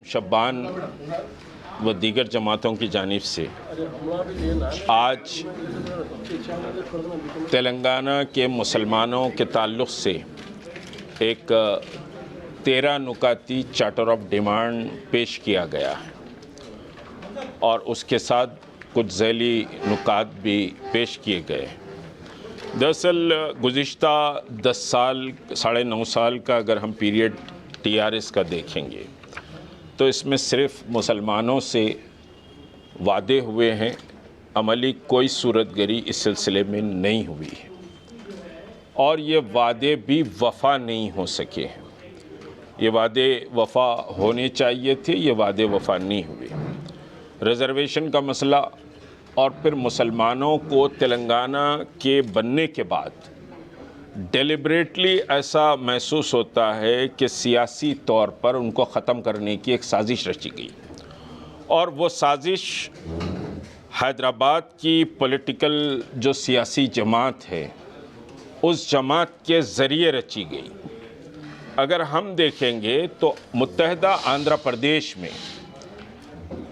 शब्बान व दीगर जमातों की जानिब से आज तेलंगाना के मुसलमानों के ताल्लुक़ से एक 13 नुकाती चार्टर ऑफ डिमांड पेश किया गया है और उसके साथ कुछ ज़ैली नुकात भी पेश किए गए। दरअसल गुज़िश्ता 10 साल, 9.5 साल का अगर हम पीरियड टीआरएस का देखेंगे तो इसमें सिर्फ मुसलमानों से वादे हुए हैं, अमली कोई सूरतगरी इस सिलसिले में नहीं हुई है और ये वादे भी वफ़ा नहीं हो सके हैं। ये वादे वफ़ा होने चाहिए थे, ये वादे वफ़ा नहीं हुए। रिज़र्वेशन का मसला और फिर मुसलमानों को तेलंगाना के बनने के बाद डेलिब्रेटली ऐसा महसूस होता है कि सियासी तौर पर उनको ख़त्म करने की एक साजिश रची गई और वो साजिश हैदराबाद की पॉलिटिकल जो सियासी जमात है उस जमात के ज़रिए रची गई। अगर हम देखेंगे तो मुत्तहदा आंध्र प्रदेश में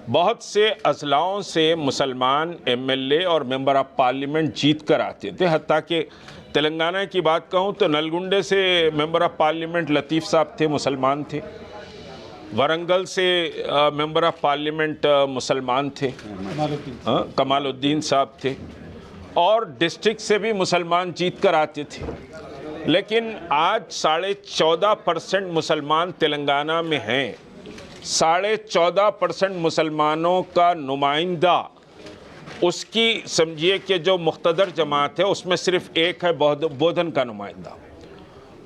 बहुत से अज़लाओं से मुसलमान एमएलए और मेंबर ऑफ पार्लियामेंट जीत कर आते थे। हत्ता कि तेलंगाना की बात कहूँ तो नलगुंडे से मेंबर ऑफ पार्लियामेंट लतीफ़ साहब थे, मुसलमान थे। वरंगल से मेंबर ऑफ पार्लियामेंट मुसलमान थे, कमालुद्दीन साहब थे और डिस्ट्रिक्ट से भी मुसलमान जीत कर आते थे। लेकिन आज 14.5% मुसलमान तेलंगाना में हैं। 14.5% मुसलमानों का नुमाइंदा उसकी समझिए कि जो मुख्तदर जमात है उसमें सिर्फ एक है बोधन का नुमाइंदा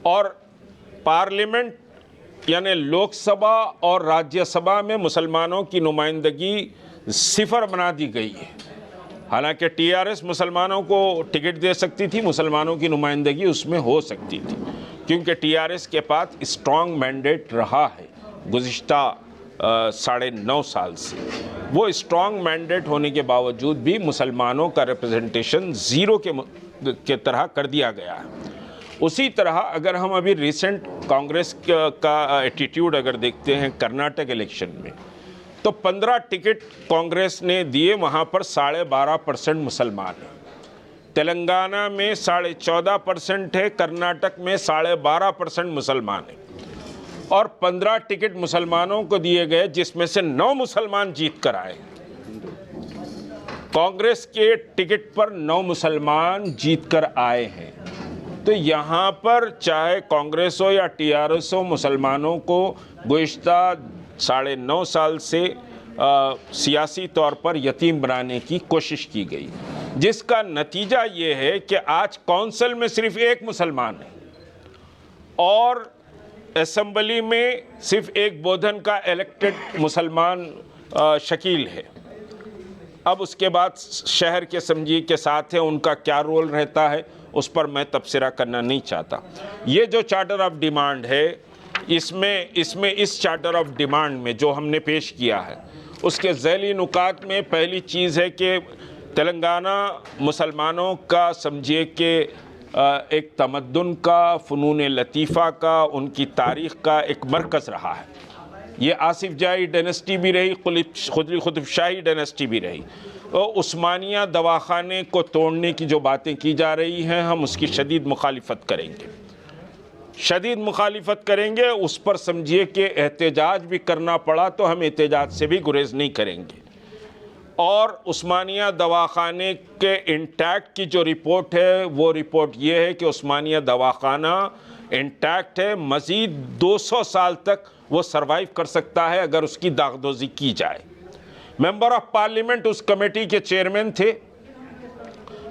और पार्लियामेंट यानी लोकसभा और राज्यसभा में मुसलमानों की नुमाइंदगी सिफर बना दी गई है। हालांकि टीआरएस मुसलमानों को टिकट दे सकती थी, मुसलमानों की नुमाइंदगी उसमें हो सकती थी क्योंकि टीआरएस के पास स्ट्रॉन्ग मैंडेट रहा है गुज़िश्ता 9.5 साल से। वो स्ट्रॉन्ग मैंडेट होने के बावजूद भी मुसलमानों का रिप्रेजेंटेशन ज़ीरो के तरह कर दिया गया है। उसी तरह अगर हम अभी रिसेंट कांग्रेस का एटीट्यूड अगर देखते हैं कर्नाटक इलेक्शन में तो 15 टिकट कांग्रेस ने दिए, वहाँ पर 12.5% मुसलमान हैं। तेलंगाना में 14.5% है, कर्नाटक में 12.5% मुसलमान हैं और 15 टिकट मुसलमानों को दिए गए जिसमें से 9 मुसलमान जीत कर आए। कांग्रेस के टिकट पर 9 मुसलमान जीत कर आए हैं। तो यहाँ पर चाहे कांग्रेस हो या टीआरएस हो, मुसलमानों को गुज़िश्ता 9.5 साल से सियासी तौर पर यतीम बनाने की कोशिश की गई, जिसका नतीजा ये है कि आज कौंसिल में सिर्फ एक मुसलमान है और असेंबली में सिर्फ एक बोधन का इलेक्टेड मुसलमान शकील है। अब उसके बाद शहर के समझिए के साथ है, उनका क्या रोल रहता है उस पर मैं तबसरा करना नहीं चाहता। ये जो चार्टर ऑफ डिमांड है इसमें इस चार्टर ऑफ डिमांड में जो हमने पेश किया है उसके ज़ैली नुकात में पहली चीज़ है कि तेलंगाना मुसलमानों का समझिए कि एक तमद्दुन का, फ़नून लतीफ़ा का, उनकी तारीख़ का एक मरकज़ रहा है। ये आसिफ जाही डायनेस्टी भी रही, कुतुब शाही डायनेस्टी भी रही। तो उस्मानिया दवाखाने को तोड़ने की जो बातें की जा रही हैं हम उसकी शदीद मुखालिफत करेंगे। उस पर समझिए कि एहतजाज भी करना पड़ा तो हम एहतजाज से भी गुरेज नहीं करेंगे। और उस्मानिया दवाखाने के इंटैक्ट की जो रिपोर्ट है वो रिपोर्ट ये है कि उस्मानिया दवाखाना इंटैक्ट है, मज़ीद 200 साल तक वो सर्वाइव कर सकता है अगर उसकी दागदोज़ी की जाए। मेंबर ऑफ पार्लियामेंट उस कमेटी के चेयरमैन थे।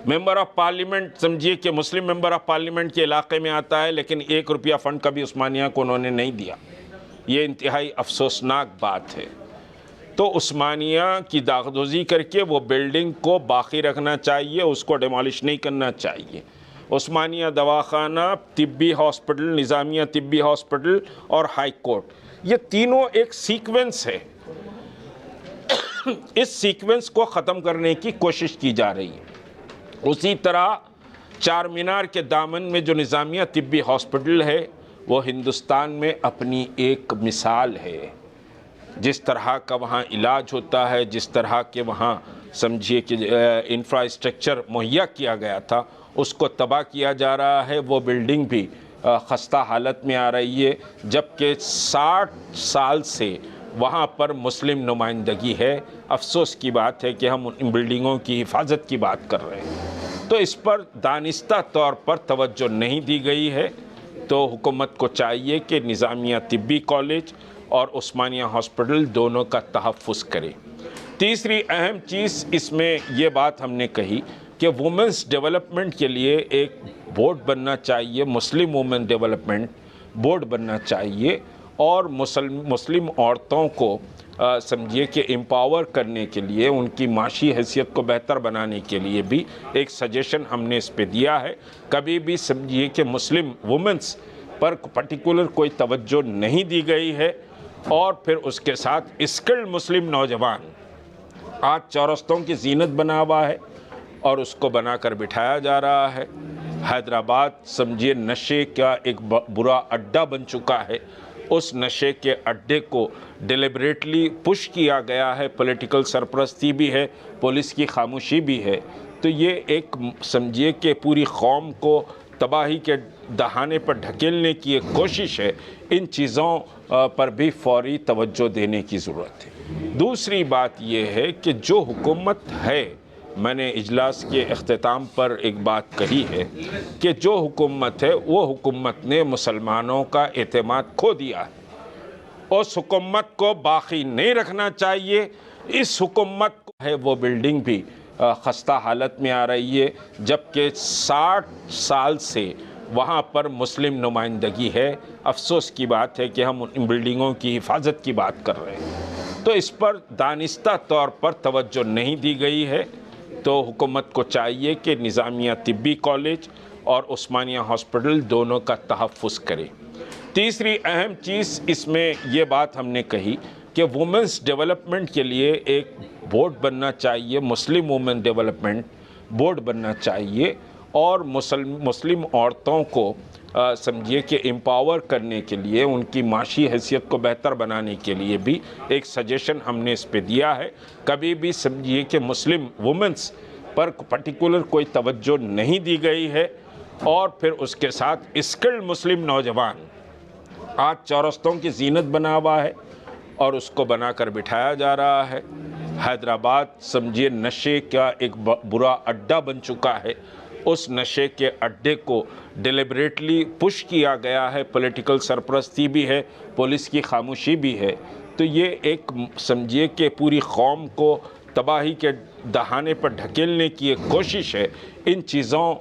मेंबर ऑफ पार्लियामेंट समझिए कि मुस्लिम मेंबर ऑफ पार्लियामेंट के इलाके में आता है, लेकिन 1 रुपया फ़ंड कभी उस्मानिया को उन्होंने नहीं दिया। ये इंतहाई अफसोसनाक बात है। तो उस्मानिया की दागदोज़ी करके वो बिल्डिंग को बाकी रखना चाहिए, उसको डिमोलिश नहीं करना चाहिए। उस्मानिया दवाखाना, तिब्बी हॉस्पिटल, निज़ामिया तिब्बी हॉस्पिटल और हाई कोर्ट, ये तीनों एक सीक्वेंस है। इस सीक्वेंस को ख़त्म करने की कोशिश की जा रही है। उसी तरह चार मीनार के दामन में जो निज़ामिया तिब्बी हॉस्पिटल है वो हिंदुस्तान में अपनी एक मिसाल है। जिस तरह का वहाँ इलाज होता है, जिस तरह के वहाँ समझिए कि इंफ्रास्ट्रक्चर मुहैया किया गया था, उसको तबाह किया जा रहा है। वो बिल्डिंग भी खस्ता हालत में आ रही है, जबकि 60 साल से वहाँ पर मुस्लिम नुमाइंदगी है। अफसोस की बात है कि हम इन बिल्डिंगों की हिफाजत की बात कर रहे हैं, तो इस पर दानिस्ता तौर पर तवज्जो नहीं दी गई है। तो हुकूमत को चाहिए कि निज़ामिया तिब्बी कॉलेज और उस्मानिया हॉस्पिटल दोनों का तहफ़्फ़ुज़ करे। तीसरी अहम चीज़ इसमें ये बात हमने कही कि वुमेंस डेवलपमेंट के लिए एक बोर्ड बनना चाहिए, मुस्लिम वुमेन डेवलपमेंट बोर्ड बनना चाहिए, और मुस्लिम औरतों को समझिए कि एम्पावर करने के लिए, उनकी माशी हैसियत को बेहतर बनाने के लिए भी एक सजेशन हमने इस पे दिया है। कभी भी समझिए कि मुस्लिम वुमेंस पर पर्टिकुलर कोई तवज्जो नहीं दी गई है। और फिर उसके साथ स्किल्ड मुस्लिम नौजवान आज चौरस्तों की जीनत बना हुआ है और उसको बनाकर बिठाया जा रहा है। हैदराबाद समझिए नशे का एक बुरा अड्डा बन चुका है। उस नशे के अड्डे को डिलिबरेटली पुश किया गया है, पॉलिटिकल सरपरस्ती भी है, पुलिस की खामोशी भी है। तो ये एक समझिए कि पूरी कौम को तबाही के दहाने पर ढकेलने की एक कोशिश है। इन चीज़ों पर भी फौरी तवज्जो देने की ज़रूरत है। दूसरी बात यह है कि जो हुकूमत है, मैंने इजलास के अख्तिताम पर एक बात कही है कि जो हुकूमत है वो हुकूमत ने मुसलमानों का एतमाद खो दिया है। उस हुकूमत को बाकी नहीं रखना चाहिए। इस हुकूमत को है वो बिल्डिंग भी खस्ता हालत में आ रही है, जबकि 60 साल से वहाँ पर मुस्लिम नुमाइंदगी है। अफसोस की बात है कि हम इन बिल्डिंगों की हिफाजत की बात कर रहे हैं, तो इस पर दानिस्ता तौर पर तवज्जो नहीं दी गई है। तो हुकूमत को चाहिए कि निज़ामिया तिब्बी कॉलेज और उस्मानिया हॉस्पिटल दोनों का तहफ़्फ़ुज़ करे। तीसरी अहम चीज़ इसमें ये बात हमने कही कि वुमेंस डेवलपमेंट के लिए एक बोर्ड बनना चाहिए, मुस्लिम वुमेन डेवलपमेंट बोर्ड बनना चाहिए, और मुस्लिम औरतों को समझिए कि एम्पावर करने के लिए, उनकी माशी हैसियत को बेहतर बनाने के लिए भी एक सजेशन हमने इस पे दिया है। कभी भी समझिए कि मुस्लिम वुमेंस पर पर्टिकुलर कोई तवज्जो नहीं दी गई है। और फिर उसके साथ स्किल्ड मुस्लिम नौजवान आज चौरस्तों की जीनत बना हुआ है और उसको बनाकर बिठाया जा रहा है। हैदराबाद समझिए नशे का एक बुरा अड्डा बन चुका है। उस नशे के अड्डे को डिलिबरेटली पुश किया गया है, पॉलिटिकल सरपरस्ती भी है, पुलिस की खामोशी भी है। तो ये एक समझिए कि पूरी कौम को तबाही के दहाने पर ढकेलने की एक कोशिश है। इन चीज़ों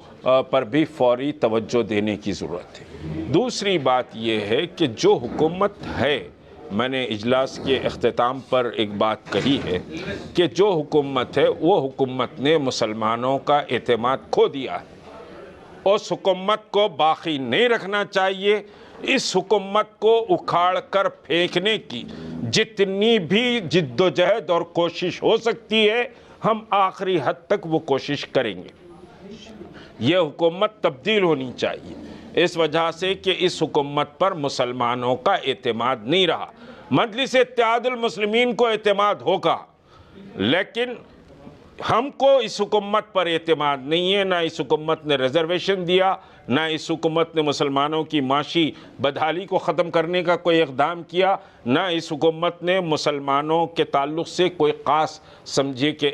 पर भी फौरी तवज्जो देने की ज़रूरत है। दूसरी बात यह है कि जो हुकूमत है, मैंने इजलास के अख्तिताम पर एक बात कही है कि जो हुकूमत है वो हुकूमत ने मुसलमानों का एतमाद खो दिया है। उस हुकूमत को बाकी नहीं रखना चाहिए। इस हुकूमत को उखाड़ कर फेंकने की जितनी भी जिद्दोजहद और कोशिश हो सकती है, हम आखिरी हद तक वो कोशिश करेंगे। यह हुकूमत तब्दील होनी चाहिए, इस वजह से कि इस हुकूमत पर मुसलमानों का एतमाद नहीं रहा। मजलिस इत्तेहादुल मुस्लिमीन को एतमाद होगा, लेकिन हमको इस हुकूमत पर एतमाद नहीं है। ना इस हुकूमत ने रिजर्वेशन दिया, ना इस हुकूमत ने मुसलमानों की माशी बदहाली को ख़त्म करने का कोई इक़दाम किया, ना इस हुकूमत ने मुसलमानों के ताल्लुक़ से कोई ख़ास समझिए कि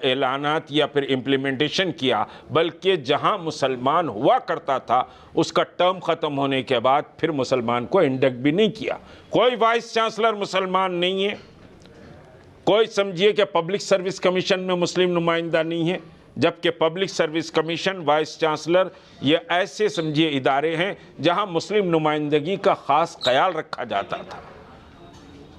ऐलानात या फिर इम्प्लीमेंटेशन किया, बल्कि जहां मुसलमान हुआ करता था उसका टर्म ख़त्म होने के बाद फिर मुसलमान को इंडक्ट भी नहीं किया। कोई वाइस चांसलर मुसलमान नहीं है, कोई समझिए कि पब्लिक सर्विस कमीशन में मुस्लिम नुमाइंदा नहीं है, जबकि public service commission, vice chancellor, ये ऐसे समझिए इदारे हैं जहां मुस्लिम नुमाइंदगी का ख़ास ख्याल रखा जाता था।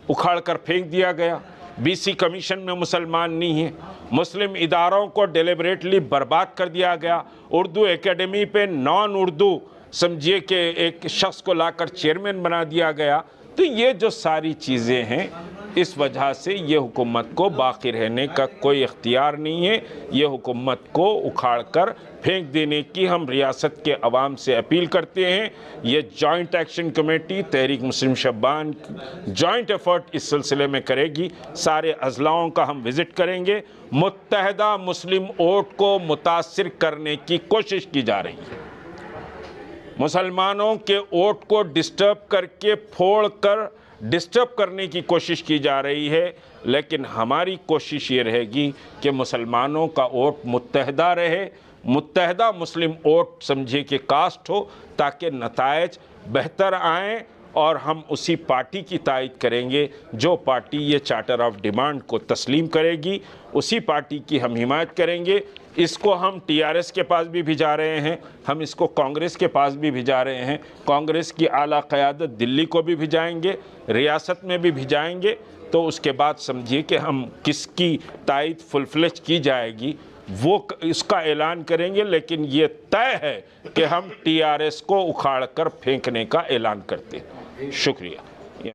उखाड़ कर फेंक दिया गया। बीसी कमीशन में मुसलमान नहीं है। मुस्लिम इदारों को डिलिबरेटली बर्बाद कर दिया गया। उर्दू एकेडमी पे नॉन उर्दू समझिए कि एक शख्स को लाकर चेयरमैन बना दिया गया, तो ये जो सारी चीज़ें हैं, इस वजह से ये हुकूमत को बाकी रहने का कोई इख्तियार नहीं है। ये हुकूमत को उखाड़ कर फेंक देने की हम रियासत के अवाम से अपील करते हैं। ये जॉइंट एक्शन कमेटी तहरीक मुस्लिम शब्बान जॉइंट एफर्ट इस सिलसिले में करेगी। सारे अजलाओं का हम विज़िट करेंगे। मुत्तहदा मुस्लिम वोट को मुतासिर करने की कोशिश की जा रही है। मुसलमानों के वोट को डिस्टर्ब करके फोड़ कर डिस्टर्ब करने की कोशिश की जा रही है, लेकिन हमारी कोशिश ये रहेगी कि मुसलमानों का वोट मुत्तहदा रहे, मुत्तहदा मुस्लिम वोट समझे कि कास्ट हो, ताकि नतायज बेहतर आएँ और हम उसी पार्टी की तायद करेंगे जो पार्टी ये चार्टर ऑफ डिमांड को तस्लीम करेगी। उसी पार्टी की हम हिमायत करेंगे। इसको हम टीआरएस के पास भी भिजा रहे हैं, हम इसको कांग्रेस के पास भी भिजा रहे हैं, कांग्रेस की आला क़यादत दिल्ली को भी भिजाएंगे, रियासत में भी भिजाएंगे। तो उसके बाद समझिए कि हम किसकी तायद फुल फ्लेज की जाएगी वो इसका ऐलान करेंगे। लेकिन ये तय है कि हम टीआरएस को उखाड़ कर फेंकने का ऐलान करते हैं। शुक्रिया।